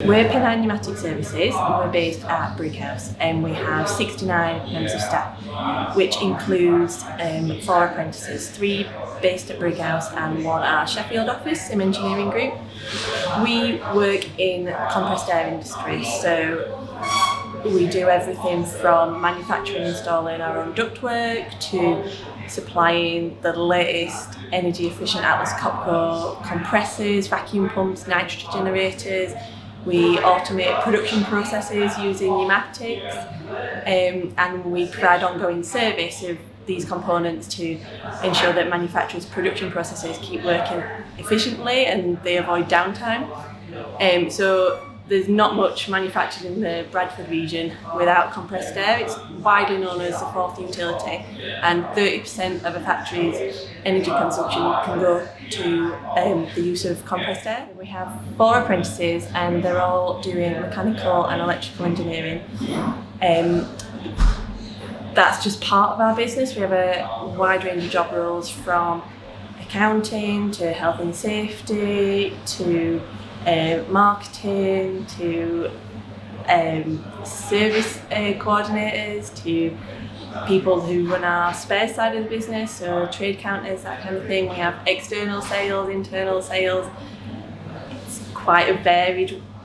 We're Pennine Pneumatic Services and we're based at Brighouse, and we have 69 members of staff, which includes 4 apprentices, 3 based at Brighouse and 1 at our Sheffield office, Sim Engineering Group. We work in compressed air industry, so we do everything from manufacturing and installing our own ductwork to supplying the latest energy efficient Atlas Copco compressors, vacuum pumps, nitrogen generators. We automate production processes using pneumatics, and we provide ongoing service of these components to ensure that manufacturers' production processes keep working efficiently and they avoid downtime. So there's not much manufactured in the Bradford region without compressed air. It's widely known as the fourth utility, and 30% of a factory's energy consumption can go to the use of compressed air. We have 4 apprentices and they're all doing mechanical and electrical engineering. That's just part of our business. We have a wide range of job roles, from accounting to health and safety to marketing to service coordinators to people who run our spare side of the business, so trade counters, that kind of thing. We have external sales, internal sales. It's quite a varied